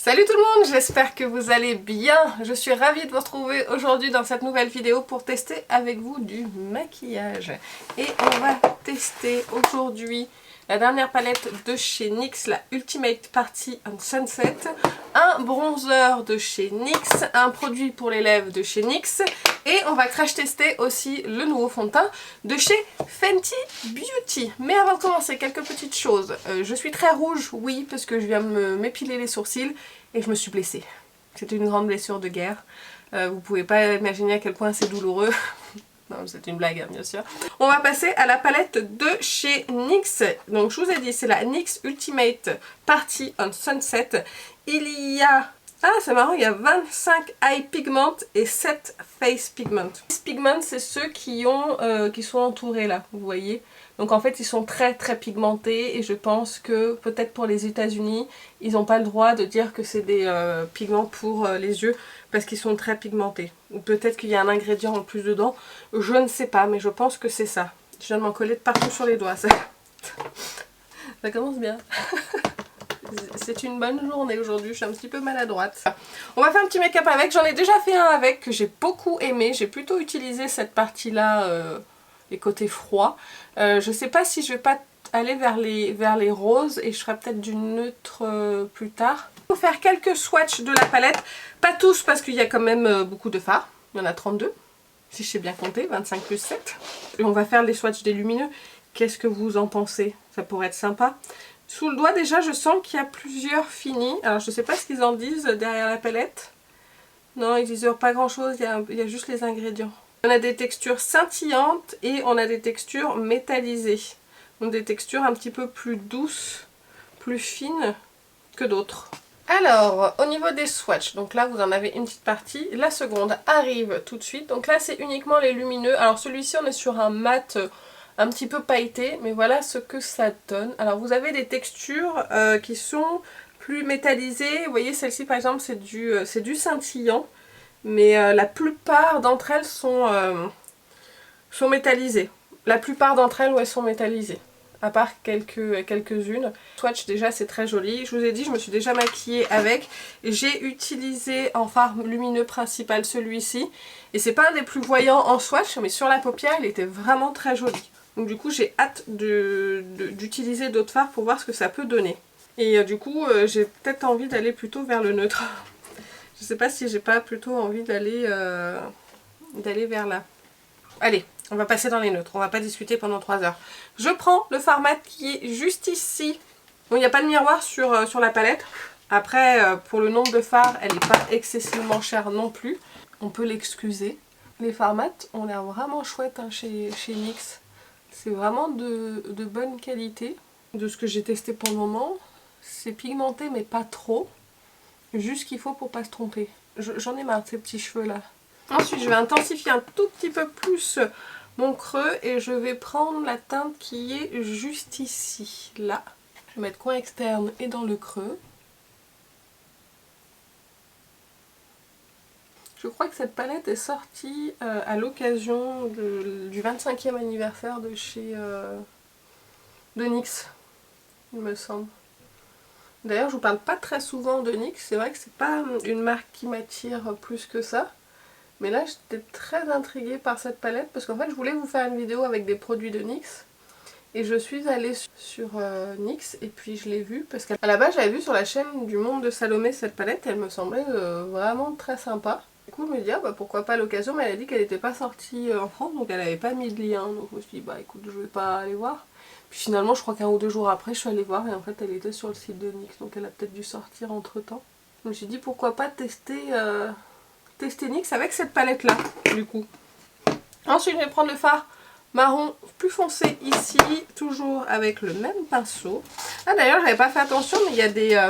Salut tout le monde, j'espère que vous allez bien. Je suis ravie de vous retrouver aujourd'hui dans cette nouvelle vidéo pour tester avec vous du maquillage. Et on va tester aujourd'hui la dernière palette de chez NYX, la Ultimate Party on Sunset, un bronzer de chez NYX, un produit pour les lèvres de chez NYX et on va crash tester aussi le nouveau fond de teint de chez Fenty Beauty. Mais avant de commencer, quelques petites choses. Je suis très rouge, oui, parce que je viens m'épiler les sourcils et je me suis blessée. C'était une grande blessure de guerre. Vous pouvez pas imaginer à quel point c'est douloureux. Non, c'est une blague, hein, bien sûr. On va passer à la palette de chez NYX. Donc, je vous ai dit, c'est la NYX Ultimate Party on Sunset. Il y a... Ah, c'est marrant, il y a 25 eye pigment et 7 face pigment. Les pigments, c'est ceux qui sont entourés là, vous voyez. Donc en fait, ils sont très très pigmentés et je pense que peut-être pour les États-Unis, ils n'ont pas le droit de dire que c'est des pigments pour les yeux parce qu'ils sont très pigmentés. Ou peut-être qu'il y a un ingrédient en plus dedans, je ne sais pas, mais je pense que c'est ça. Je viens de m'en coller de partout sur les doigts. Ça commence bien. C'est une bonne journée aujourd'hui, je suis un petit peu maladroite. On va faire un petit make-up avec, j'en ai déjà fait un avec que j'ai beaucoup aimé. J'ai plutôt utilisé cette partie-là, les côtés froids. Je sais pas si je vais pas aller vers les roses et je ferai peut-être du neutre plus tard. On va faire quelques swatchs de la palette, pas tous parce qu'il y a quand même beaucoup de fards. Il y en a 32, si je sais bien compter, 25 plus 7. Et on va faire les swatchs des lumineux. Qu'est-ce que vous en pensez? Ça pourrait être sympa. Sous le doigt déjà je sens qu'il y a plusieurs finis. Alors je sais pas ce qu'ils en disent derrière la palette. Non, ils disent pas grand chose, il y a juste les ingrédients. On a des textures scintillantes et on a des textures métallisées. Donc des textures un petit peu plus douces, plus fines que d'autres. Alors, au niveau des swatchs, donc là vous en avez une petite partie. La seconde arrive tout de suite. Donc là c'est uniquement les lumineux. Alors celui-ci on est sur un mat... un petit peu pailleté, mais voilà ce que ça donne. Alors vous avez des textures qui sont plus métallisées. Vous voyez, celle-ci par exemple c'est du scintillant, mais la plupart d'entre elles sont métallisées. La plupart d'entre elles, ouais, sont métallisées, à part quelques-unes. Swatch déjà c'est très joli. Je vous ai dit, je me suis déjà maquillée avec. J'ai utilisé en fard lumineux principal celui-ci. Et c'est pas un des plus voyants en swatch, mais sur la paupière il était vraiment très joli. Donc du coup j'ai hâte d'utiliser d'autres fards pour voir ce que ça peut donner. Et du coup j'ai peut-être envie d'aller plutôt vers le neutre. Je sais pas si j'ai pas plutôt envie d'aller vers là. Allez, on va passer dans les neutres, on va pas discuter pendant 3 heures. Je prends le fard mat qui est juste ici. Bon, il n'y a pas de miroir sur la palette. Après, pour le nombre de fards, elle n'est pas excessivement chère non plus. On peut l'excuser. Les fards mat ont l'air vraiment chouettes hein, chez NYX. C'est vraiment de bonne qualité. De ce que j'ai testé pour le moment, c'est pigmenté mais pas trop. Juste ce qu'il faut pour pas se tromper. J'en ai marre de ces petits cheveux là. Ensuite je vais intensifier un tout petit peu plus mon creux et je vais prendre la teinte qui est juste ici, là. Je vais mettre coin externe et dans le creux. Je crois que cette palette est sortie à l'occasion du 25e anniversaire de chez de NYX, il me semble. D'ailleurs, je vous parle pas très souvent de NYX, c'est vrai que c'est pas une marque qui m'attire plus que ça. Mais là, j'étais très intriguée par cette palette parce qu'en fait, je voulais vous faire une vidéo avec des produits de NYX. Et je suis allée sur NYX et puis je l'ai vue parce qu'à la base, j'avais vu sur la chaîne du Monde de Salomé cette palette et elle me semblait vraiment très sympa. Du coup je me dis ah, bah, pourquoi pas à l'occasion, mais elle a dit qu'elle n'était pas sortie en France donc elle n'avait pas mis de lien, donc je me suis dit bah écoute je vais pas aller voir. Puis finalement je crois qu'un ou deux jours après je suis allée voir et en fait elle était sur le site de NYX donc elle a peut-être dû sortir entre temps. Je me suis dit pourquoi pas tester NYX avec cette palette là du coup. Ensuite je vais prendre le fard marron plus foncé ici, toujours avec le même pinceau. Ah d'ailleurs j'avais pas fait attention mais il y a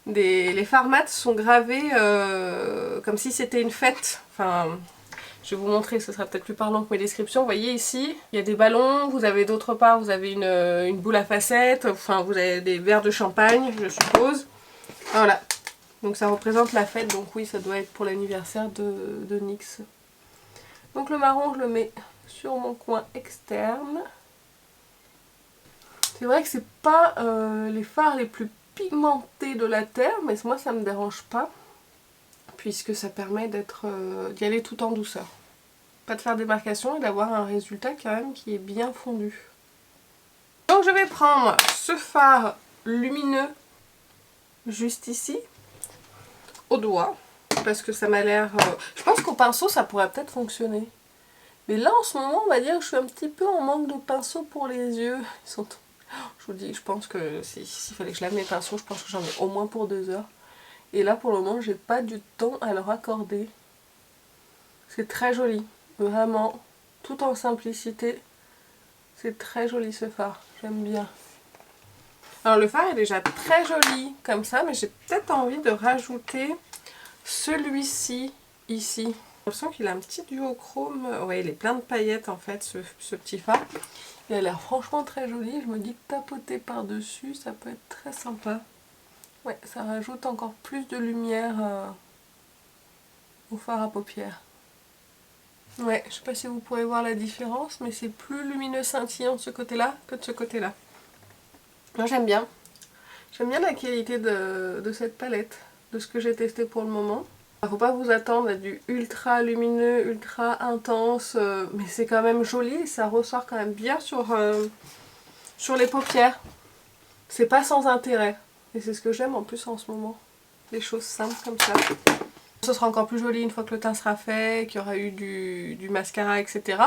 les fards mat sont gravés comme si c'était une fête. Enfin, je vais vous montrer, ce sera peut-être plus parlant que mes descriptions. Vous voyez ici, il y a des ballons, vous avez d'autre part, vous avez une boule à facettes, enfin vous avez des verres de champagne, je suppose. Voilà, donc ça représente la fête, donc oui, ça doit être pour l'anniversaire de NYX. Donc le marron, je le mets sur mon coin externe. C'est vrai que c'est pas les fards les plus pigmenté de la terre, mais moi ça me dérange pas, puisque ça permet d'y aller tout en douceur. Pas de faire des marcations et d'avoir un résultat quand même qui est bien fondu. Donc je vais prendre ce fard lumineux juste ici, au doigt, parce que ça m'a l'air... Je pense qu'au pinceau ça pourrait peut-être fonctionner. Mais là en ce moment on va dire que je suis un petit peu en manque de pinceau pour les yeux. Ils sont... Je vous dis, je pense que s'il fallait que je lave mes pinceaux, je pense que j'en ai au moins pour 2 heures. Et là pour le moment j'ai pas du temps à leur accorder. C'est très joli, vraiment, tout en simplicité. C'est très joli ce fard, j'aime bien. Alors le fard est déjà très joli comme ça, mais j'ai peut-être envie de rajouter celui-ci ici. J'ai l'impression qu'il a un petit duochrome, ouais il est plein de paillettes en fait ce petit fard. Il a l'air franchement très joli, je me dis que tapoter par dessus ça peut être très sympa. Ouais, ça rajoute encore plus de lumière au fard à paupières. Ouais, je sais pas si vous pourrez voir la différence, mais c'est plus lumineux scintillant de ce côté-là que de ce côté-là. Moi j'aime bien. J'aime bien la qualité de cette palette, de ce que j'ai testé pour le moment. Faut pas vous attendre à du ultra lumineux, ultra intense, mais c'est quand même joli et ça ressort quand même bien sur les paupières. C'est pas sans intérêt. Et c'est ce que j'aime en plus en ce moment. Des choses simples comme ça. Ce sera encore plus joli une fois que le teint sera fait, qu'il y aura eu du mascara, etc.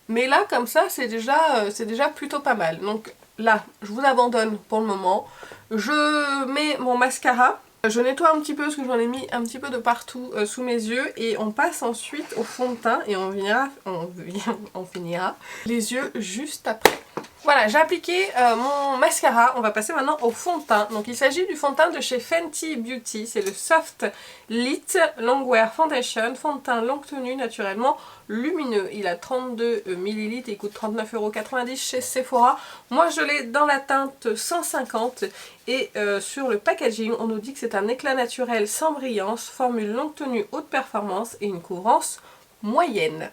Mais là, comme ça, c'est déjà plutôt pas mal. Donc là, je vous abandonne pour le moment. Je mets mon mascara. Je nettoie un petit peu parce que j'en ai mis un petit peu de partout sous mes yeux. Et on passe ensuite au fond de teint et on finira les yeux juste après. Voilà, j'ai appliqué mon mascara, on va passer maintenant au fond de teint. Donc il s'agit du fond de teint de chez Fenty Beauty, c'est le Soft Lit Longwear Foundation, fond de teint longue tenue naturellement lumineux. Il a 32 ml et il coûte 39,90 € chez Sephora. Moi je l'ai dans la teinte 150 et sur le packaging on nous dit que c'est un éclat naturel sans brillance, formule longue tenue haute performance et une couvrance moyenne.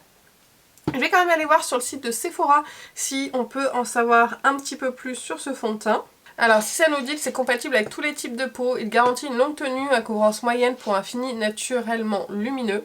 Je vais quand même aller voir sur le site de Sephora si on peut en savoir un petit peu plus sur ce fond de teint. Alors si ça nous dit que c'est compatible avec tous les types de peau, il garantit une longue tenue à couvrance moyenne pour un fini naturellement lumineux.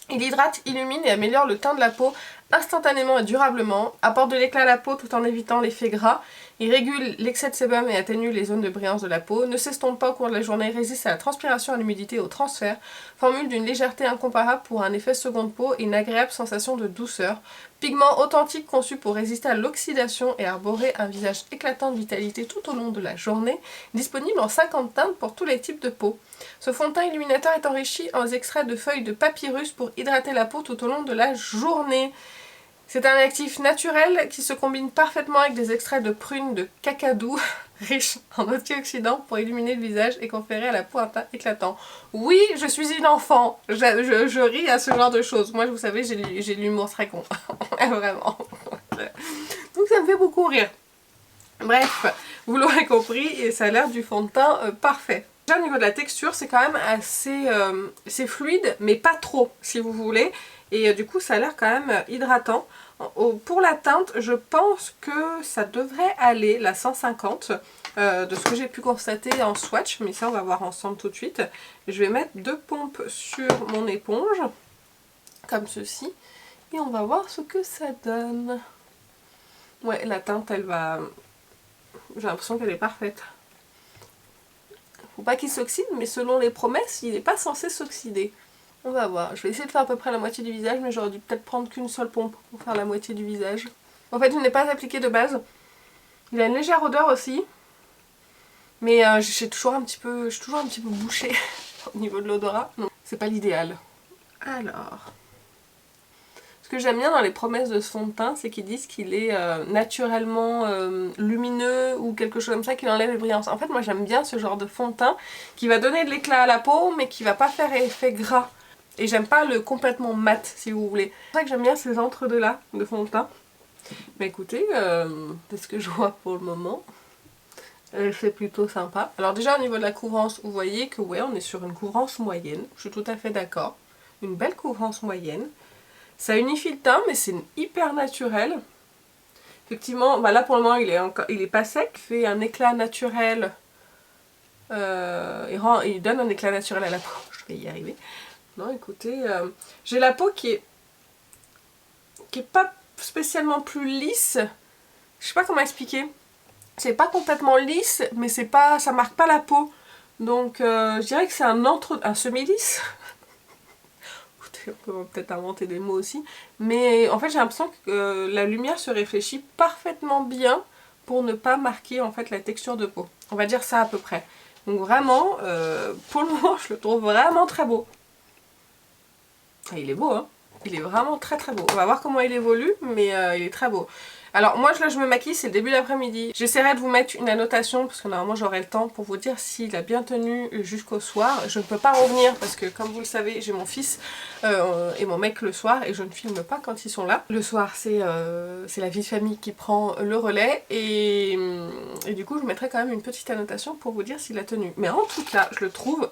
Il hydrate, illumine et améliore le teint de la peau instantanément et durablement, apporte de l'éclat à la peau tout en évitant l'effet gras, il régule l'excès de sébum et atténue les zones de brillance de la peau, ne s'estompe pas au cours de la journée, résiste à la transpiration, à l'humidité et au transfert, formule d'une légèreté incomparable pour un effet seconde peau et une agréable sensation de douceur, pigment authentique conçu pour résister à l'oxydation et arborer un visage éclatant de vitalité tout au long de la journée, disponible en 50 teintes pour tous les types de peau. Ce fond de teint illuminateur est enrichi en extraits de feuilles de papyrus pour hydrater la peau tout au long de la journée. C'est un actif naturel qui se combine parfaitement avec des extraits de prunes de cacadou riches en antioxydants pour illuminer le visage et conférer à la peau un teint éclatant. Oui, je suis une enfant, je ris à ce genre de choses. Moi, vous savez, j'ai l'humour très con, vraiment. Donc ça me fait beaucoup rire. Bref, vous l'aurez compris et ça a l'air du fond de teint parfait. Déjà au niveau de la texture, c'est quand même assez c'est fluide, mais pas trop si vous voulez. Et du coup ça a l'air quand même hydratant. Pour la teinte, je pense que ça devrait aller, la 150, de ce que j'ai pu constater en swatch. Mais ça on va voir ensemble tout de suite. Je vais mettre 2 pompes sur mon éponge, comme ceci. Et on va voir ce que ça donne. Ouais, la teinte elle va... J'ai l'impression qu'elle est parfaite. Faut pas qu'il s'oxyde, mais selon les promesses, il n'est pas censé s'oxyder. On va voir. Je vais essayer de faire à peu près la moitié du visage, mais j'aurais dû peut-être prendre qu'une seule pompe pour faire la moitié du visage. En fait, je n'ai pas appliqué de base. Il a une légère odeur aussi. Mais je suis toujours un petit peu bouchée au niveau de l'odorat. Donc, c'est pas l'idéal. Alors... Ce que j'aime bien dans les promesses de ce fond de teint, c'est qu'ils disent qu'il est naturellement lumineux ou quelque chose comme ça, qu'il enlève les brillances. En fait, moi j'aime bien ce genre de fond de teint qui va donner de l'éclat à la peau, mais qui va pas faire effet gras. Et j'aime pas le complètement mat, si vous voulez. C'est pour ça que j'aime bien ces entre-deux-là de fond de teint. Mais écoutez, c'est ce que je vois pour le moment. C'est plutôt sympa. Alors déjà au niveau de la couvrance, vous voyez que ouais, on est sur une couvrance moyenne. Je suis tout à fait d'accord. Une belle couvrance moyenne. Ça unifie le teint, mais c'est hyper naturel. Effectivement, bah là pour le moment il est pas sec, fait un éclat naturel il donne un éclat naturel à la peau. Je vais y arriver. Non, écoutez, j'ai la peau qui est pas spécialement plus lisse. Je sais pas comment expliquer. C'est pas complètement lisse, mais c'est pas, ça marque pas la peau. Donc je dirais que c'est un semi-lisse. On peut peut-être inventer des mots aussi. Mais en fait j'ai l'impression que la lumière se réfléchit parfaitement bien pour ne pas marquer en fait la texture de peau. On va dire ça à peu près. Donc vraiment, pour le moment je le trouve vraiment très beau. Et il est beau, hein. Il est vraiment très très beau. On va voir comment il évolue, mais il est très beau. Alors moi là je me maquille, c'est le début d'après-midi. J'essaierai de vous mettre une annotation parce que normalement j'aurai le temps pour vous dire s'il a bien tenu jusqu'au soir. Je ne peux pas revenir parce que comme vous le savez j'ai mon fils et mon mec le soir et je ne filme pas quand ils sont là. Le soir c'est la vie de famille qui prend le relais et du coup je mettrai quand même une petite annotation pour vous dire s'il a tenu. Mais en tout cas je le trouve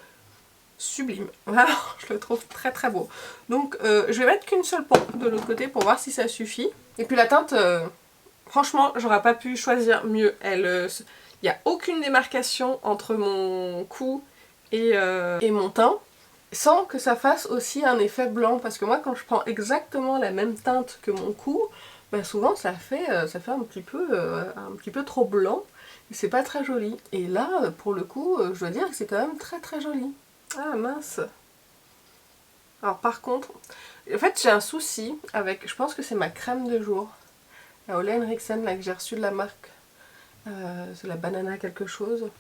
sublime, vraiment je le trouve très très beau. Donc je vais mettre qu'une seule pompe de l'autre côté pour voir si ça suffit. Et puis la teinte, franchement j'aurais pas pu choisir mieux. Il n'y a aucune démarcation entre mon cou et mon teint sans que ça fasse aussi un effet blanc. Parce que moi quand je prends exactement la même teinte que mon cou, bah souvent ça fait un petit peu trop blanc. Et c'est pas très joli. Et là pour le coup je dois dire que c'est quand même très très joli. Ah mince. Alors par contre, en fait j'ai un souci avec, je pense que c'est ma crème de jour. La Ole Henriksen là que j'ai reçue de la marque. C'est la banana quelque chose.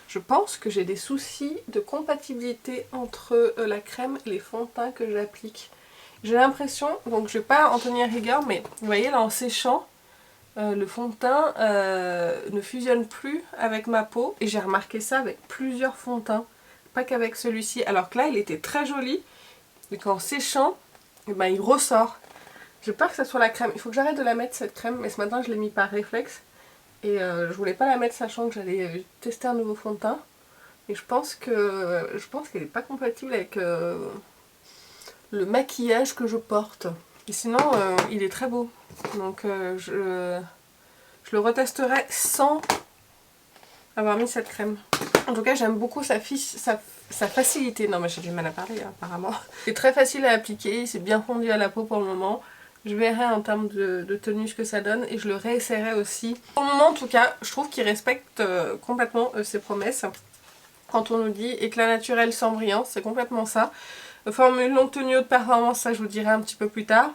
Je pense que j'ai des soucis de compatibilité entre la crème et les fonds de teint que j'applique. J'ai l'impression, donc je vais pas en tenir rigueur, mais vous voyez là en séchant, le fond de teint ne fusionne plus avec ma peau. Et j'ai remarqué ça avec plusieurs fonds de teint. Pas qu'avec celui-ci, alors que là il était très joli et qu'en séchant ben, il ressort. J'ai peur que ça soit la crème, il faut que j'arrête de la mettre cette crème, mais ce matin je l'ai mis par réflexe et je voulais pas la mettre sachant que j'allais tester un nouveau fond de teint et je pense qu'elle n'est pas compatible avec le maquillage que je porte. Et sinon il est très beau, donc je le retesterai sans avoir mis cette crème. En tout cas j'aime beaucoup sa facilité. Non mais j'ai du mal à parler hein, apparemment. C'est très facile à appliquer, c'est bien fondu à la peau pour le moment. Je verrai en termes de tenue ce que ça donne et je le réessayerai aussi. Pour le moment en tout cas, je trouve qu'il respecte complètement ses promesses. Quand on nous dit éclat naturel sans brillance, c'est complètement ça. Formule longue tenue haute performance, ça je vous dirai un petit peu plus tard.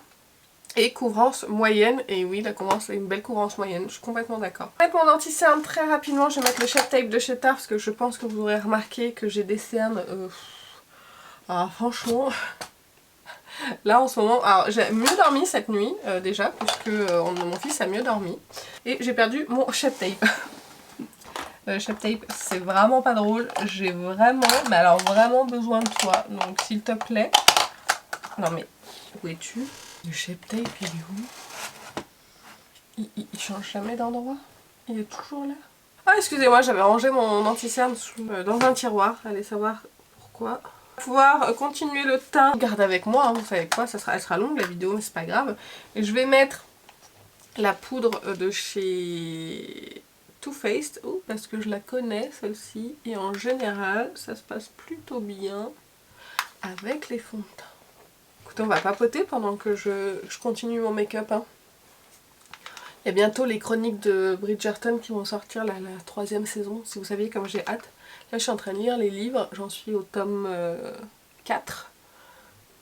Et couvrance moyenne, et oui la couvrance est une belle couvrance moyenne, je suis complètement d'accord. Je vais mettre mon anti-cerne très rapidement, je vais mettre le Shape Tape de chez Tarte parce que je pense que vous aurez remarqué que j'ai des cernes... Ah franchement... Là en ce moment, alors j'ai mieux dormi cette nuit déjà, puisque mon fils a mieux dormi. Et j'ai perdu mon Shape Tape. Le Shape Tape c'est vraiment pas drôle, j'ai vraiment, mais alors vraiment besoin de toi, donc s'il te plaît... Non mais, où es-tu ? Le Shape Tape, il est où? Il change jamais d'endroit. Il est toujours là. Ah, excusez-moi, j'avais rangé mon anti-cerne dans un tiroir. Allez savoir pourquoi. Pour pouvoir continuer le teint. Garde avec moi, hein, vous savez quoi, elle sera longue la vidéo, mais c'est pas grave. Et je vais mettre la poudre de chez Too Faced. Oh, parce que je la connais, celle-ci. Et en général, ça se passe plutôt bien avec les fonds de teint. Écoutez, on va papoter pendant que je continue mon make-up. Hein. Il y a bientôt les chroniques de Bridgerton qui vont sortir, la 3e saison, si vous saviez comme j'ai hâte. Là je suis en train de lire les livres, j'en suis au tome 4.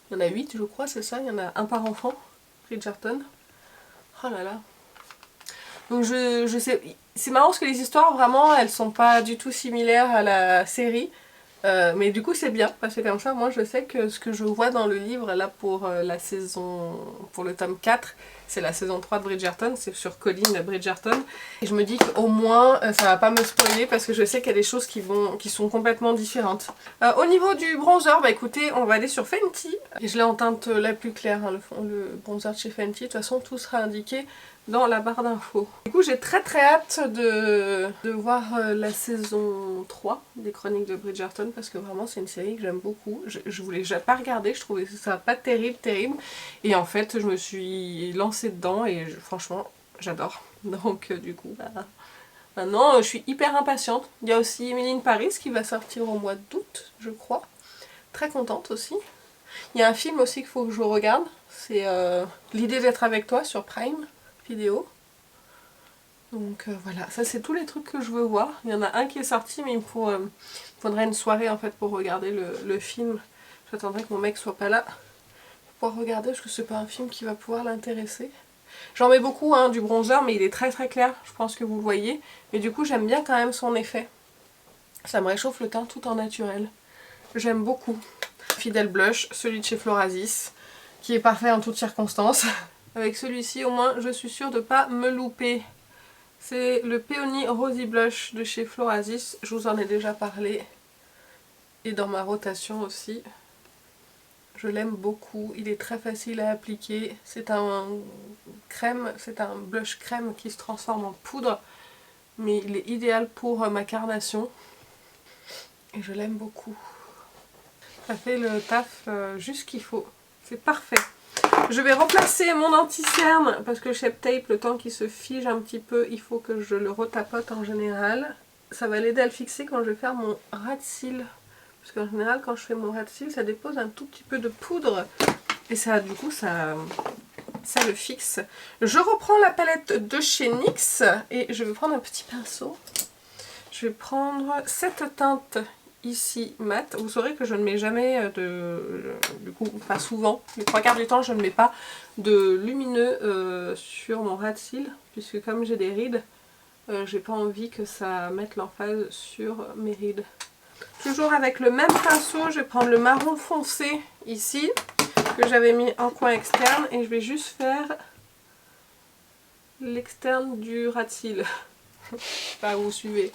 Il y en a 8 je crois, c'est ça, il y en a un par enfant, Bridgerton. Oh là là. Donc je sais, c'est marrant parce que les histoires vraiment elles sont pas du tout similaires à la série. Mais du coup c'est bien parce que comme ça moi je sais que ce que je vois dans le livre là pour la saison, pour le tome 4, c'est la saison 3 de Bridgerton, c'est sur Colin Bridgerton. Et je me dis qu'au moins ça va pas me spoiler parce que je sais qu'il y a des choses qui sont complètement différentes. Au niveau du bronzer, bah écoutez, on va aller sur Fenty. Et je l'ai en teinte la plus claire, hein, le bronzer de chez Fenty. De toute façon tout sera indiqué dans la barre d'infos. Du coup j'ai très hâte de voir la saison 3 des Chroniques de Bridgerton parce que vraiment c'est une série que j'aime beaucoup. Je voulais pas regarder, je trouvais ça pas terrible. Et en fait je me suis lancée dedans et franchement j'adore. Donc du coup bah, Maintenant, je suis hyper impatiente. Il y a aussi Emily in Paris qui va sortir au mois d'août, je crois. Très contente aussi. Il y a un film aussi qu'il faut que je regarde. C'est L'idée d'être avec toi sur Prime Vidéo. Donc voilà, ça c'est tous les trucs que je veux voir. Il y en a un qui est sorti, mais il me faudrait une soirée en fait pour regarder le film. J'attendrai que mon mec soit pas là pour pouvoir regarder parce que c'est pas un film qui va pouvoir l'intéresser. J'en mets beaucoup, hein, du bronzer, mais il est très très clair, je pense que vous le voyez. Mais du coup j'aime bien quand même son effet. Ça me réchauffe le teint tout en naturel. J'aime beaucoup. Fidèle blush, celui de chez Florasis, qui est parfait en toutes circonstances. Avec celui-ci au moins je suis sûre de pas me louper. C'est le Peony Rosy Blush de chez Florasis, je vous en ai déjà parlé. Et dans ma rotation aussi. Je l'aime beaucoup, il est très facile à appliquer. C'est un crème, c'est un blush crème qui se transforme en poudre. Mais il est idéal pour ma carnation. Et je l'aime beaucoup. Ça fait le taf juste qu'il faut. C'est parfait. Je vais remplacer mon anti-cerne parce que Shape Tape, le temps qu'il se fige un petit peu, il faut que je le retapote en général. Ça va l'aider à le fixer quand je vais faire mon ras de cils. Parce qu'en général, quand je fais mon ras de cils, ça dépose un tout petit peu de poudre. Et ça, du coup, ça le fixe. Je reprends la palette de chez NYX et je vais prendre un petit pinceau. Je vais prendre cette teinte ici mat. Vous saurez que je ne mets jamais du coup pas souvent, les 3/4 du temps je ne mets pas de lumineux sur mon ras de cils, puisque comme j'ai des rides, j'ai pas envie que ça mette l'emphase sur mes rides. Toujours avec le même pinceau, je vais prendre le marron foncé ici, que j'avais mis en coin externe, et je vais juste faire l'externe du ras de cils. Je sais pas, vous suivez.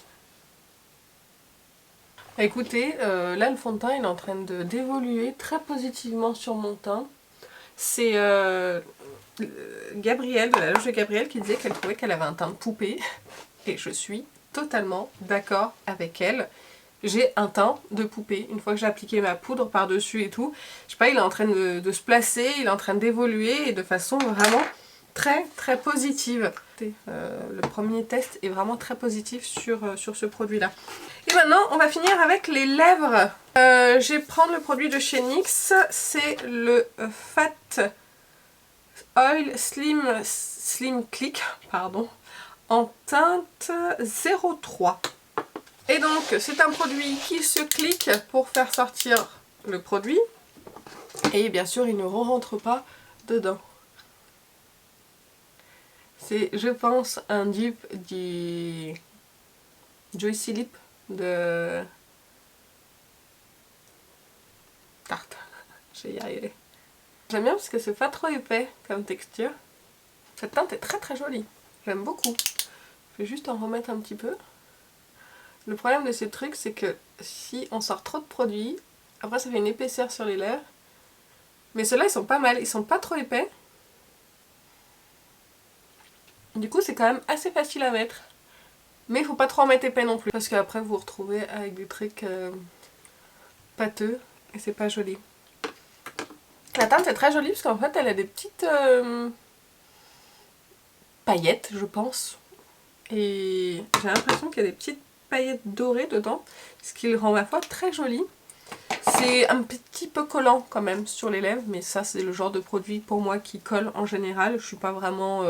Écoutez, là le fond de teint il est en train d'évoluer très positivement sur mon teint. C'est Gabrielle, de la loge de Gabrielle, qui disait qu'elle trouvait qu'elle avait un teint de poupée. Et je suis totalement d'accord avec elle. J'ai un teint de poupée. Une fois que j'ai appliqué ma poudre par-dessus et tout, je sais pas, il est en train de se placer, il est en train d'évoluer et de façon vraiment très très positive. Le premier test est vraiment très positif sur ce produit là. Et maintenant on va finir avec les lèvres. Je vais prendre le produit de chez NYX, c'est le Fat Oil Slim Click, pardon, en teinte 03. Et donc c'est un produit qui se clique pour faire sortir le produit et bien sûr il ne rentre pas dedans. C'est, je pense, un dupe du Juicy Lip de Tarte. Je vais y arriver. J'aime bien parce que c'est pas trop épais comme texture. Cette teinte est très très jolie. J'aime beaucoup. Je vais juste en remettre un petit peu. Le problème de ces trucs, c'est que si on sort trop de produits, après ça fait une épaisseur sur les lèvres. Mais ceux-là, ils sont pas mal. Ils sont pas trop épais. Du coup, c'est quand même assez facile à mettre. Mais il faut pas trop en mettre épais non plus. Parce qu'après, vous vous retrouvez avec des trucs pâteux. Et c'est pas joli. La teinte est très jolie parce qu'en fait, elle a des petites paillettes, je pense. Et j'ai l'impression qu'il y a des petites paillettes dorées dedans. Ce qui le rend, ma foi, très joli. C'est un petit peu collant quand même sur les lèvres, mais ça c'est le genre de produit pour moi qui colle en général. Je suis pas vraiment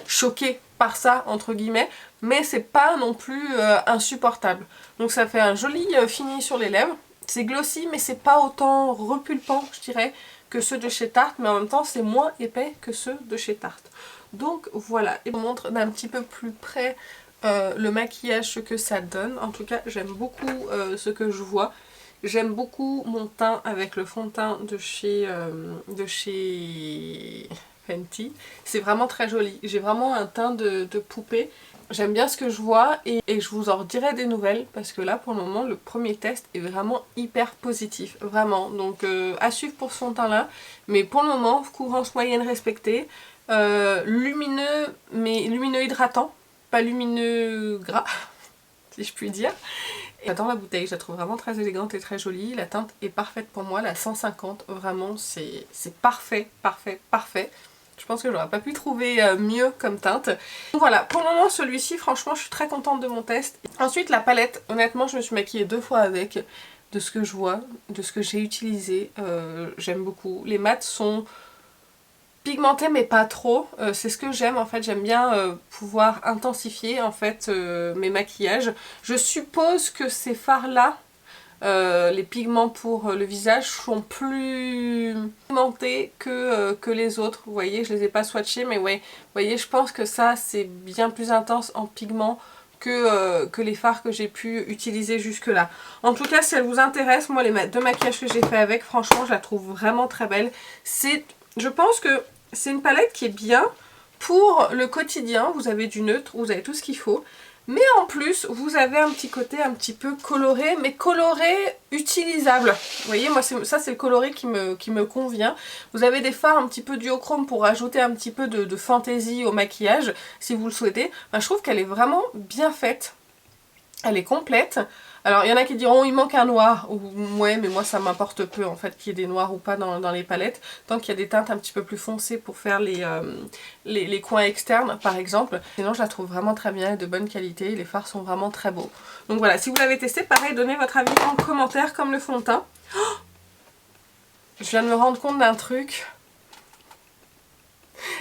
choquée par ça entre guillemets, mais c'est pas non plus insupportable. Donc ça fait un joli fini sur les lèvres. C'est glossy mais c'est pas autant repulpant je dirais que ceux de chez Tarte, mais en même temps c'est moins épais que ceux de chez Tarte. Donc voilà, et je vous montre d'un petit peu plus près le maquillage, ce que ça donne. En tout cas j'aime beaucoup ce que je vois. J'aime beaucoup mon teint avec le fond de teint de chez Fenty. C'est vraiment très joli. J'ai vraiment un teint de poupée. J'aime bien ce que je vois et je vous en redirai des nouvelles parce que là pour le moment le premier test est vraiment hyper positif. Vraiment. Donc à suivre pour ce fond de teint là. Mais pour le moment, couvrance moyenne respectée. Lumineux, mais lumineux hydratant. Pas lumineux gras, si je puis dire. J'adore la bouteille, je la trouve vraiment très élégante et très jolie. La teinte est parfaite pour moi, la 150, vraiment c'est parfait, parfait, parfait. Je pense que j'aurais pas pu trouver mieux comme teinte. Donc voilà, pour le moment celui-ci, franchement je suis très contente de mon test. Ensuite la palette, honnêtement je me suis maquillée 2 fois avec, de ce que je vois, de ce que j'ai utilisé. J'aime beaucoup. Les mats sont pigmentés mais pas trop. C'est ce que j'aime en fait. J'aime bien pouvoir intensifier en fait mes maquillages. Je suppose que ces fards là, les pigments pour le visage sont plus pigmentés que les autres. Vous voyez, je les ai pas swatchés, mais ouais, vous voyez, je pense que ça c'est bien plus intense en pigment que les fards que j'ai pu utiliser jusque là. En tout cas, si elle vous intéresse, moi les 2 maquillages que j'ai fait avec, franchement je la trouve vraiment très belle. Je pense que c'est une palette qui est bien pour le quotidien. Vous avez du neutre, vous avez tout ce qu'il faut. Mais en plus, vous avez un petit côté un petit peu coloré, mais coloré utilisable. Vous voyez, moi ça c'est le coloré qui me convient. Vous avez des fards un petit peu duochrome pour rajouter un petit peu de fantaisie au maquillage, si vous le souhaitez. Ben, je trouve qu'elle est vraiment bien faite. Elle est complète. Alors il y en a qui diront il manque un noir, ouais mais moi ça m'importe peu en fait qu'il y ait des noirs ou pas dans les palettes, tant qu'il y a des teintes un petit peu plus foncées pour faire les coins externes par exemple. Sinon je la trouve vraiment très bien et de bonne qualité, les fards sont vraiment très beaux. Donc voilà, si vous l'avez testé, pareil, donnez votre avis en commentaire comme le fond de teint. Oh, je viens de me rendre compte d'un truc.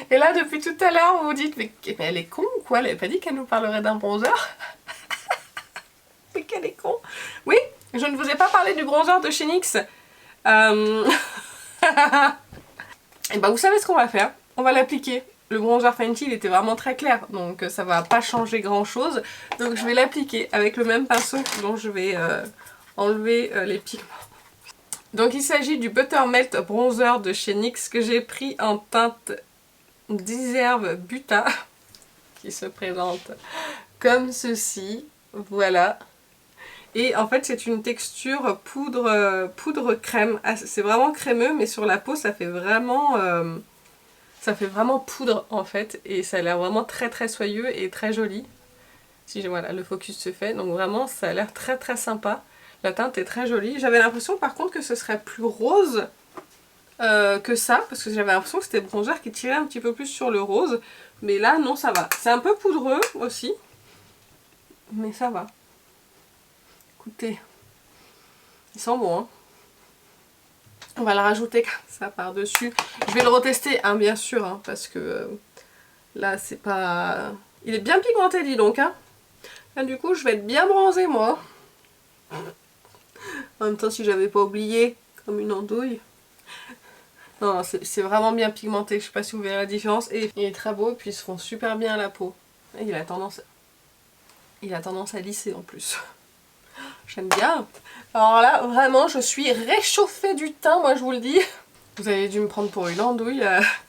Et là depuis tout à l'heure vous vous dites mais elle est con ou quoi, elle avait pas dit qu'elle nous parlerait d'un bronzer? Mais qu'elle est con. Oui, je ne vous ai pas parlé du bronzer de chez NYX. Et ben vous savez ce qu'on va faire. On va l'appliquer. Le bronzer Fenty il était vraiment très clair, donc ça va pas changer grand chose. Donc je vais l'appliquer avec le même pinceau dont je vais enlever les pigments. Donc il s'agit du Buttermelt Bronzer de chez NYX que j'ai pris en teinte d'Iserve Buta, qui se présente comme ceci. Voilà. Et en fait c'est une texture poudre crème. C'est vraiment crémeux mais sur la peau ça fait vraiment poudre en fait. Et ça a l'air vraiment très très soyeux et très joli. Si voilà, le focus se fait. Donc vraiment ça a l'air très très sympa. La teinte est très jolie. J'avais l'impression par contre que ce serait plus rose que ça. Parce que j'avais l'impression que c'était le bronzer qui tirait un petit peu plus sur le rose. Mais là non, ça va. C'est un peu poudreux aussi. Mais ça va. Écoutez, il sent bon, hein. On va le rajouter comme ça par-dessus. Je vais le retester, hein, bien sûr, hein, parce que là, c'est pas... Il est bien pigmenté, dis donc, hein. Là, du coup, je vais être bien bronzée, moi. En même temps, si j'avais pas oublié, comme une andouille. Non, c'est vraiment bien pigmenté. Je sais pas si vous verrez la différence. Et il est très beau, et puis il se fond super bien à la peau. Et il a tendance à lisser en plus. J'aime bien. Alors là, vraiment, je suis réchauffée du teint, moi je vous le dis. Vous avez dû me prendre pour une andouille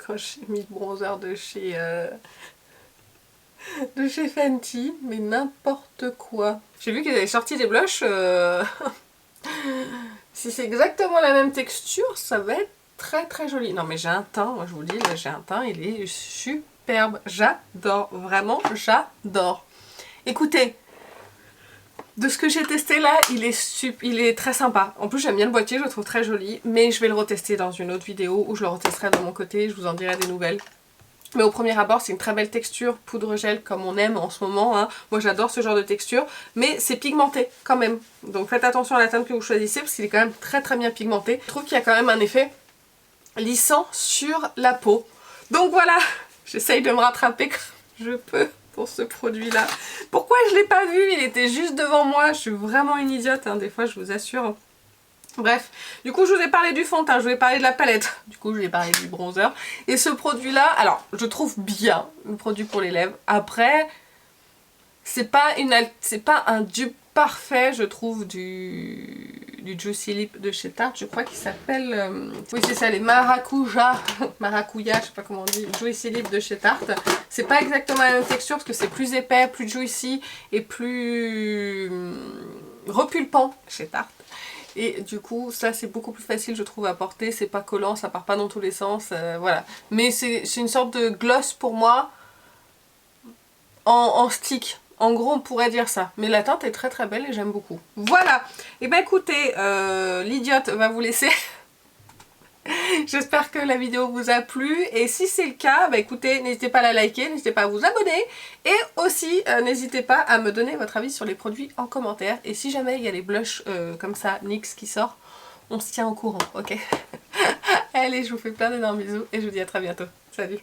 quand j'ai mis le bronzer de chez Fenty. Mais n'importe quoi. J'ai vu qu'ils avaient sorti des blushs. Si c'est exactement la même texture, ça va être très très joli. Non mais j'ai un teint, moi je vous le dis, là j'ai un teint, il est superbe. J'adore, vraiment j'adore. Écoutez, de ce que j'ai testé là, il est très sympa. En plus j'aime bien le boîtier, je le trouve très joli. Mais je vais le retester dans une autre vidéo où je le retesterai de mon côté, je vous en dirai des nouvelles. Mais au premier abord c'est une très belle texture, poudre gel comme on aime en ce moment, hein. Moi j'adore ce genre de texture, mais c'est pigmenté quand même. Donc faites attention à la teinte que vous choisissez parce qu'il est quand même très très bien pigmenté. Je trouve qu'il y a quand même un effet lissant sur la peau. Donc voilà, j'essaye de me rattraper comme je peux pour ce produit là. Pourquoi je l'ai pas vu? Il était juste devant moi, je suis vraiment une idiote, hein, des fois je vous assure. Bref, du coup je vous ai parlé du fond de teint, je vous ai parlé de la palette, du coup je vous ai parlé du bronzer. Et ce produit là, alors je trouve bien le produit pour les lèvres. Après, c'est pas un dupe parfait, je trouve, du Juicy Lip de chez Tarte. Je crois qu'il s'appelle... oui c'est ça, les Maracuja, je sais pas comment on dit, Juicy Lip de chez Tarte. C'est pas exactement la même texture parce que c'est plus épais, plus juicy et plus repulpant chez Tarte. Et du coup ça c'est beaucoup plus facile je trouve à porter, c'est pas collant, ça part pas dans tous les sens, voilà. Mais c'est une sorte de gloss pour moi en stick. En gros on pourrait dire ça, mais la teinte est très très belle et j'aime beaucoup. Voilà, et ben écoutez, l'idiote va vous laisser. J'espère que la vidéo vous a plu et si c'est le cas, bah écoutez, n'hésitez pas à la liker, n'hésitez pas à vous abonner et aussi n'hésitez pas à me donner votre avis sur les produits en commentaire. Et si jamais il y a les blushs comme ça, NYX qui sort, on se tient au courant, ok? Allez, je vous fais plein d'énormes bisous et je vous dis à très bientôt. Salut!